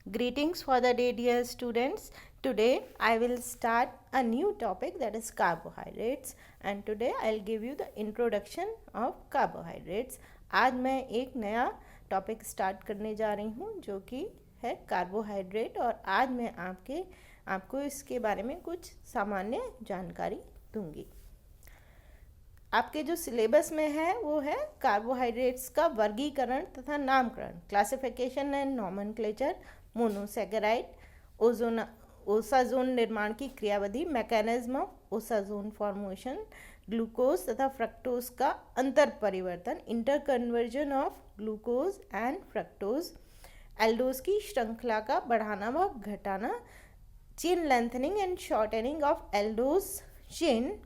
Greetings for the day, dear students. Today I will start a new topic, that is carbohydrates, and today I'll give you the introduction of carbohydrates. आज मैं एक नया topic start करने जा रही हूँ जो कि है कार्बोहाइड्रेट, और आज मैं आपको इसके बारे में कुछ सामान्य जानकारी दूंगी। आपके जो सिलेबस में है वो है कार्बोहाइड्रेट्स का वर्गीकरण तथा नामकरण, classification and nomenclature, monosaccharide, osazone निर्माण की क्रियाविधि, mechanism of osazone formation, glucose तथा फ्रक्टोज का अंतर परिवर्तन, interconversion of glucose and fructose, aldose की श्रृंखला का बढ़ाना व घटाना, chain lengthening and shortening of aldose chain,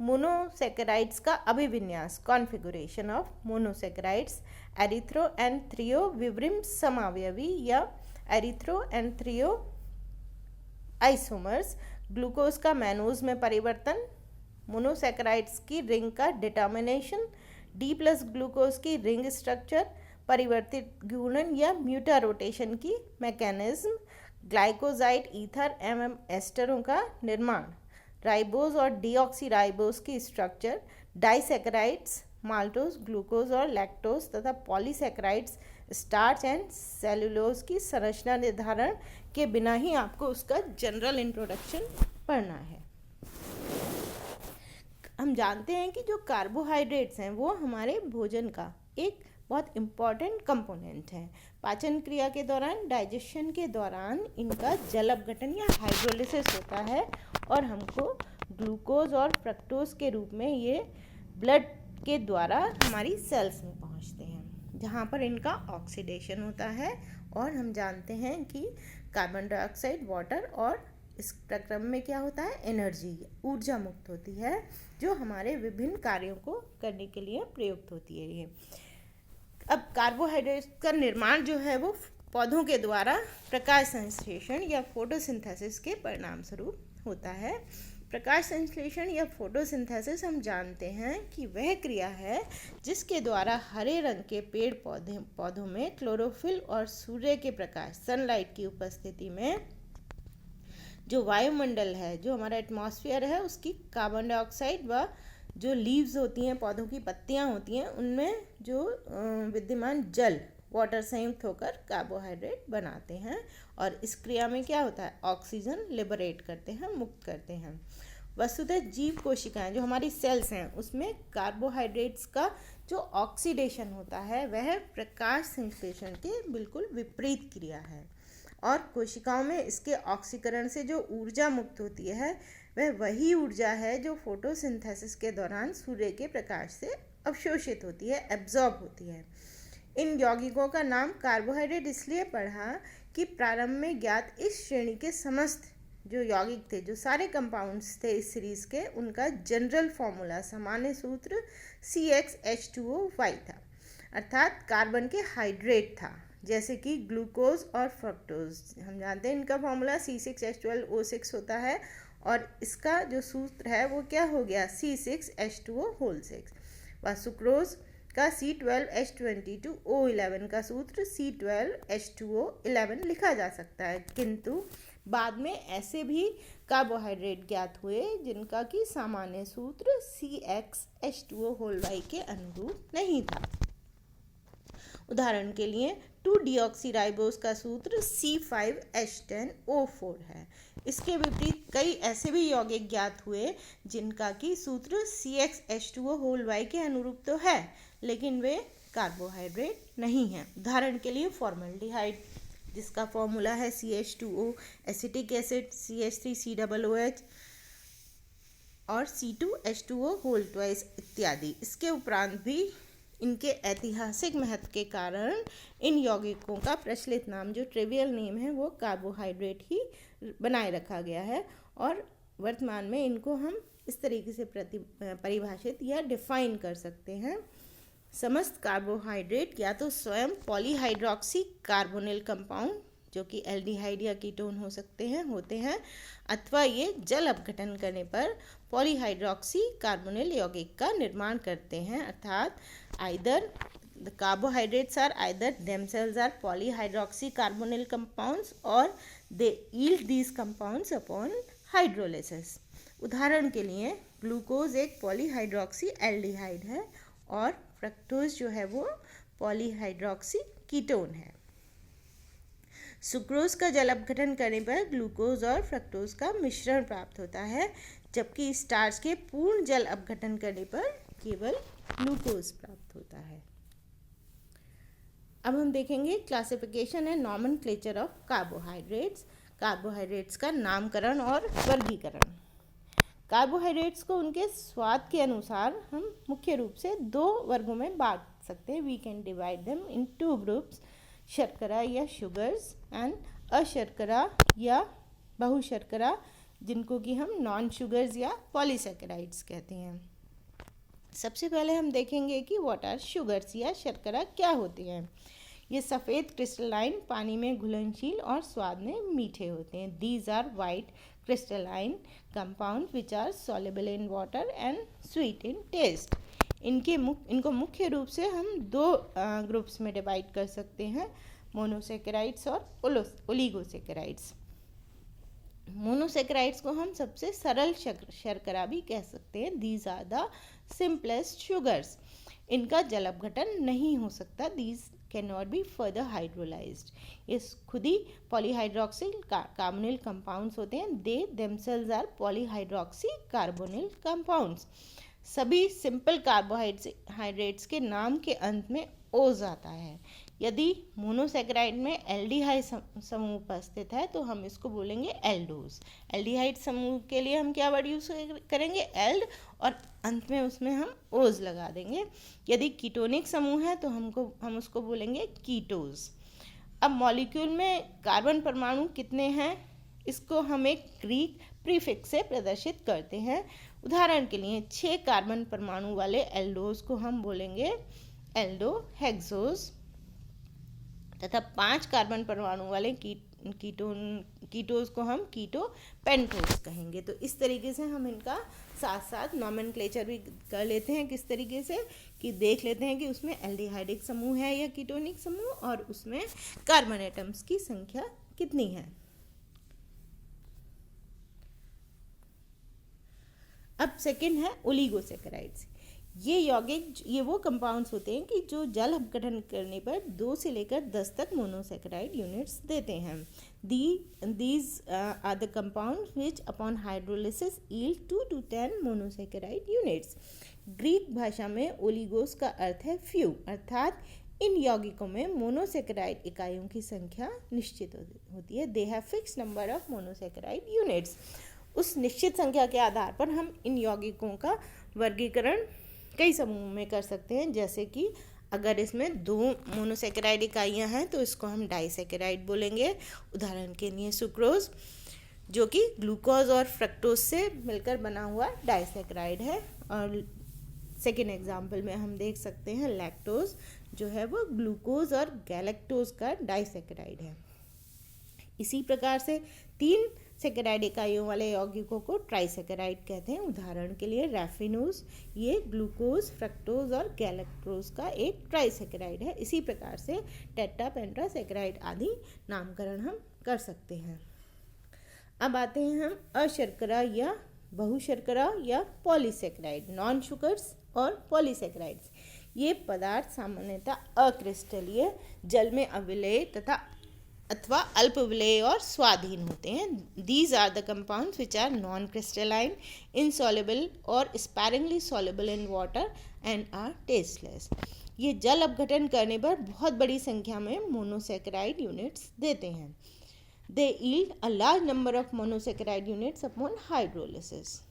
monosaccharides का अभिविन्यास, configuration of monosaccharides, erythro and threo विवरिम समावयवी या erythro and threo isomers, glucose का मैनोज में परिवर्तन, मोनोसैकेराइड्स की रिंग का डिटर्मिनेशन, डी प्लस ग्लूकोज की रिंग स्ट्रक्चर, परिवर्तित घूर्णन या म्यूटा रोटेशन की मैकेनिज्म, ग्लाइकोजाइड ईथर एवं एस्टरों का निर्माण, राइबोज और डीऑक्सीराइबोज की स्ट्रक्चर, डाइसैकेराइड्स, माल्टोज, ग्लूकोज और लैक्टोज तथा पॉलीसैकेराइड्स, स्टार्च एंड सेलुलोज की संरचना निर्धारण के बिना ही आपको उसका जनरल इंट्रोडक्शन पढ़ना है। हम जानते हैं कि जो कार्बोहाइड्रेट्स हैं वो हमारे भोजन का एक बहुत इम्पॉर्टेंट कंपोनेंट है। पाचन क्रिया के दौरान, डाइजेशन के दौरान इनका जल अपघटन या हाइड्रोलिसिस होता है और हमको ग्लूकोज और फ्रक्टोज के रूप में ये ब्लड के द्वारा हमारी सेल्स में पहुंचते हैं, जहाँ पर इनका ऑक्सीडेशन होता है। और हम जानते हैं कि कार्बन डाइऑक्साइड, वाटर और इस प्रक्रम में क्या होता है, एनर्जी, ऊर्जा मुक्त होती है जो हमारे विभिन्न कार्यों को करने के लिए प्रयुक्त होती है। ये अब कार्बोहाइड्रेट का निर्माण जो है वो पौधों के द्वारा प्रकाश संश्लेषण या फोटोसिंथेसिस के परिणाम स्वरूप होता है। प्रकाश संश्लेषण या फोटोसिंथेसिस हम जानते हैं कि वह क्रिया है जिसके द्वारा हरे रंग के पेड़ पौधों में क्लोरोफिल और सूर्य के प्रकाश, सनलाइट की उपस्थिति में जो वायुमंडल है, जो हमारा एटमॉस्फेयर है, उसकी कार्बन डाइऑक्साइड व जो लीव्स होती हैं, पौधों की पत्तियां होती हैं, उनमें जो विद्यमान जल, वाटर संयुक्त होकर कार्बोहाइड्रेट बनाते हैं। और इस क्रिया में क्या होता है, ऑक्सीजन लिबरेट करते हैं, मुक्त करते हैं। वस्तुतः जीव कोशिकाएं, जो हमारी सेल्स हैं, उसमें कार्बोहाइड्रेट्स का जो ऑक्सीडेशन होता है वह प्रकाश संश्लेषण के बिल्कुल विपरीत क्रिया है। और कोशिकाओं में इसके ऑक्सीकरण से जो ऊर्जा मुक्त होती है वह वही ऊर्जा है जो फोटोसिंथेसिस के दौरान सूर्य के प्रकाश से अवशोषित होती है, एब्जॉर्ब होती है। इन यौगिकों का नाम कार्बोहाइड्रेट इसलिए पड़ा कि प्रारंभ में ज्ञात इस श्रेणी के समस्त जो यौगिक थे, जो सारे कंपाउंड्स थे इस सीरीज के, उनका जनरल फॉर्मूला, सामान्य सूत्र CxH2OY था, अर्थात कार्बन के हाइड्रेट था, जैसे कि ग्लूकोज और फ्रक्टोज। हम जानते हैं इनका फॉर्मूला C6H12O6 होता है और इसका जो सूत्र है वो क्या हो गया, C6H2O6। व सुक्रोज का C12H22O11 का सूत्र C12H2O11 लिखा जा सकता है, किंतु बाद में ऐसे भी कार्बोहाइड्रेट ज्ञात हुए जिनका कि सामान्य सूत्र CxH2OY के अनुरूप नहीं था। उदाहरण के लिए 2-डीऑक्सीराइबोज का सूत्र C5H10O4 है। इसके विपरीत कई ऐसे भी यौगिक ज्ञात हुए जिनका कि सूत्र CxH2OY के अनुरूप तो है, लेकिन वे कार्बोहाइड्रेट नहीं हैं। उदाहरण के लिए फॉर्मल्डिहाइड, जिसका फॉर्मूला है CH2O, एसिटिक एसिड CH3COOH और C2H2O2 इत्यादि। इसके उपरांत भी इनके ऐतिहासिक महत्व के कारण इन यौगिकों का प्रचलित नाम, जो ट्रिवियल नेम है, वो कार्बोहाइड्रेट ही बनाए रखा गया है। और वर्तमान में इनको हम इस तरीके से परिभाषित या डिफाइन कर सकते हैं। समस्त कार्बोहाइड्रेट या तो स्वयं पॉलीहाइड्रोक्सी कार्बोनिल कंपाउंड, जो कि एल्डिहाइड या कीटोन होते हैं, अथवा ये जल अपघटन करने पर पॉलीहाइड्रोक्सी कार्बोनिल यौगिक का निर्माण करते हैं, अर्थात either The carbohydrates are either themselves are polyhydroxy carbonyl compounds or they yield these compounds upon hydrolysis. उदाहरण के लिए ग्लूकोज एक पॉलीहाइड्रोक्सी एल्डिहाइड है और फ्रक्टोज जो है वो पॉलीहाइड्रोक्सी कीटोन है। सुक्रोज का जल अपघटन करने पर ग्लूकोज और फ्रक्टोज का मिश्रण प्राप्त होता है, जबकि स्टार्च के पूर्ण जल अपघटन करने पर केवल ग्लूकोज प्राप्त होता है। अब हम देखेंगे classification and nomenclature of carbohydrates. Carbohydrates का नामकरण और वर्गीकरण। कार्बोहाइड्रेट्स को उनके स्वाद के अनुसार हम मुख्य रूप से दो वर्गों में बांट सकते हैं। We can divide them in two groups, शर्करा या शुगर्स एंड अशर्करा या बहुशर्करा, जिनको कि हम नॉन शुगर्स या पॉलीसैकेराइड्स कहते हैं। सबसे पहले हम देखेंगे कि व्हाट आर शुगर्स या शर्करा क्या होते हैं। ये सफ़ेद क्रिस्टलाइन, पानी में घुलनशील और स्वाद में मीठे होते हैं। These are white crystalline compound which are soluble in water and sweet in taste. इनको मुख्य रूप से हम दो ग्रुप्स में डिवाइड कर सकते हैं, मोनोसेकेराइड्स और ओलिगोसेकेराइड्स। मोनोसेकेराइड्स को हम सबसे सरल शर्करा भी कह सकते हैं। These are the simplest sugars. इनका जल अपघटन नहीं हो सकता। These can not be further hydrolysed. ये खुद ही पॉलीहाइड्रोक्सिल कार्बोनिल कंपाउंड्स होते हैं। They themselves are polyhydroxy carbonyl compounds. सभी सिंपल कार्बोहाइड्रेट्स के नाम के अंत में ओज आता है। यदि मोनोसेकेराइड में एल्डिहाइड समूह उपस्थित है तो हम इसको बोलेंगे एल्डोज। एल्डिहाइड समूह के लिए हम क्या वर्ड यूज करेंगे? एल्ड, और अंत में उसमें हम ओज लगा देंगे। यदि कीटोनिक समूह है तो हम उसको बोलेंगे कीटोज। अब मॉलिक्यूल में कार्बन परमाणु कितने हैं, इसको हम एक ग्रीक प्रीफिक्स से प्रदर्शित करते हैं। उदाहरण के लिए 6 कार्बन परमाणु वाले एल्डोज को हम बोलेंगे एल्डोहेक्सोज तथा 5 कार्बन परमाणु वाले कीटोज को हम कीटोपेंटोज कहेंगे। तो इस तरीके से हम इनका साथ साथ नॉमेनक्लेचर भी कर लेते हैं। किस तरीके से कि देख लेते हैं कि उसमें एल्डिहाइडिक समूह है या कीटोनिक समूह और उसमें कार्बन एटम्स की संख्या कितनी है। अब सेकंड है ओलिगोसेकेराइड्स। ये वो कंपाउंड्स होते हैं कि जो जल अपघटन करने पर 2 से लेकर 10 तक मोनोसेकेराइड यूनिट्स देते हैं। These are the compounds which upon hydrolysis yield 2 to 10 monosaccharide units. Greek भाषा में ओलिगोस का अर्थ है फ्यू, अर्थात इन यौगिकों में मोनोसेकेराइड इकाइयों की संख्या निश्चित होती है। They have fix number of monosaccharide units. उस निश्चित संख्या के आधार पर हम इन यौगिकों का वर्गीकरण कई समूहों में कर सकते हैं। जैसे कि अगर इसमें 2 मोनोसेकेराइड इकाइयाँ हैं तो इसको हम डाइसेकेराइड बोलेंगे। उदाहरण के लिए सुक्रोज, जो कि ग्लूकोज और फ्रक्टोज से मिलकर बना हुआ डाइसेकेराइड है। और सेकेंड एग्जाम्पल में हम देख सकते हैं लैक्टोज, जो है वो ग्लूकोज और गैलेक्टोज का डाइसेकेराइड है। इसी प्रकार से 3 सेकेराइड इकाइयों वाले यौगिकों को ट्राइसेकेराइड कहते हैं। उदाहरण के लिए रैफिनोज, ये ग्लूकोज, फ्रक्टोज और गैलेक्टोज का एक ट्राइसेकेराइड है। इसी प्रकार से टेट्रा, पेंटासेकेराइड आदि नामकरण हम कर सकते हैं। अब आते हैं हम अशर्करा या बहुशर्करा या पॉलीसेकेराइड, नॉन शुगर्स और पॉलीसेकेराइड्स। ये पदार्थ सामान्यतः अक्रिस्टलीय, जल में अविलेय अथवा अल्पविलेय और स्वादहीन होते हैं। These are the compounds which are non crystalline, insoluble और sparingly soluble in water and are tasteless. ये जल अपघटन करने पर बहुत बड़ी संख्या में मोनोसेकेराइड यूनिट्स देते हैं। They yield a large number of monosaccharide units upon hydrolysis.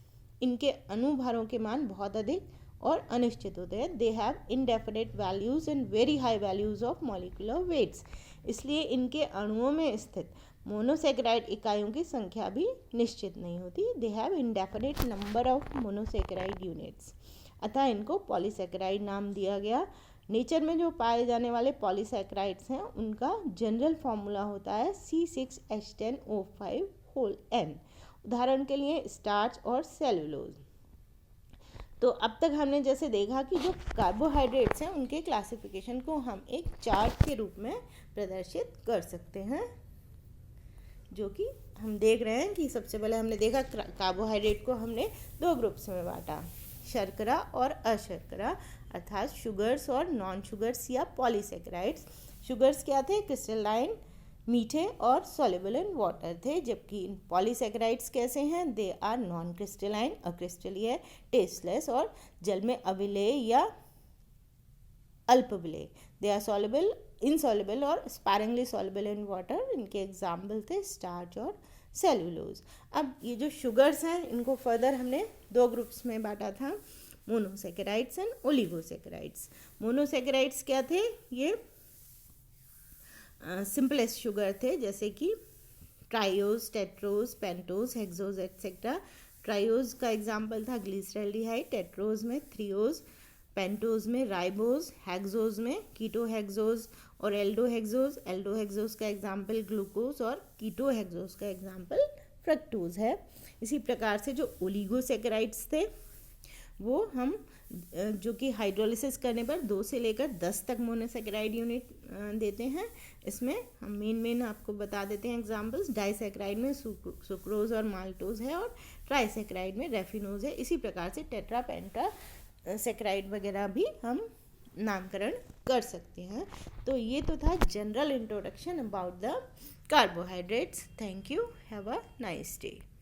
इनके अणुभारों के मान बहुत अधिक और अनिश्चित होते हैं। They have indefinite values and very high values of molecular weights. इसलिए इनके अणुओं में स्थित मोनोसेकेराइड इकाइयों की संख्या भी निश्चित नहीं होती। दे have indefinite number of monosaccharide units, अतः इनको पॉलीसेकेराइड नाम दिया गया। नेचर में जो पाए जाने वाले पॉलीसेकेराइड्स हैं उनका जनरल फॉर्मूला होता है C6H10O5 होल N। उदाहरण के लिए स्टार्च और सेलुलोज। तो अब तक हमने जैसे देखा कि जो कार्बोहाइड्रेट्स हैं उनके क्लासिफिकेशन को हम एक चार्ट के रूप में प्रदर्शित कर सकते हैं, जो कि हम देख रहे हैं कि सबसे पहले हमने देखा कार्बोहाइड्रेट को हमने दो ग्रुप्स में बांटा, शर्करा और अशर्करा, अर्थात शुगर्स और नॉन शुगर्स या पॉलीसेकेराइड्स। शुगर्स क्या थे? क्रिस्टलाइन, मीठे और सॉल्युबल इन वाटर थे, जबकि पॉलीसेकेराइड्स कैसे हैं? दे आर नॉन क्रिस्टलाइन, अक्रिस्टलीय, टेस्टलेस और जल में अविलेय या अल्पविलेय। दे आर सॉल्युबल, इनसॉल्युबल और स्पारिंगली सॉल्युबल इन वाटर। इनके एग्जाम्पल थे स्टार्च और सेल्यूलोज। अब ये जो शुगर्स हैं इनको फर्दर हमने दो ग्रुप्स में बांटा था, मोनोसेकेराइड्स एंड ओलिगोसेकेराइड्स। मोनोसेकेराइड्स क्या थे? ये सिंपलेस्ट शुगर थे, जैसे कि triose, tetrose, pentose, hexose etcetera. Triose का एग्जाम्पल था ग्लिसरॉल्डिहाइड, टेट्रोज में थ्रियोज, पेंटोज में राइबोज, हेक्सोज में कीटोहेक्सोज और एल्डोहेक्सोज। एल्डोहेक्सोज का एग्जाम्पल ग्लूकोज और कीटोहेक्सोज का एग्जाम्पल फ्रक्टोज है। इसी प्रकार से जो ओलिगोसेकेराइड्स थे वो हम जो कि हाइड्रोलिसिस करने पर 2 से लेकर 10 तक मोनोसेकेराइड यूनिट देते हैं। इसमें हम मेन आपको बता देते हैं एग्जांपल्स। डाइसेकेराइड में सुक्रोज और माल्टोज है और ट्राइसेकेराइड में रेफिनोज है। इसी प्रकार से टेट्रा, पेंटा सेकेराइड वगैरह भी हम नामकरण कर सकते हैं। तो ये तो था general introduction about the carbohydrates. Thank you, have a nice day.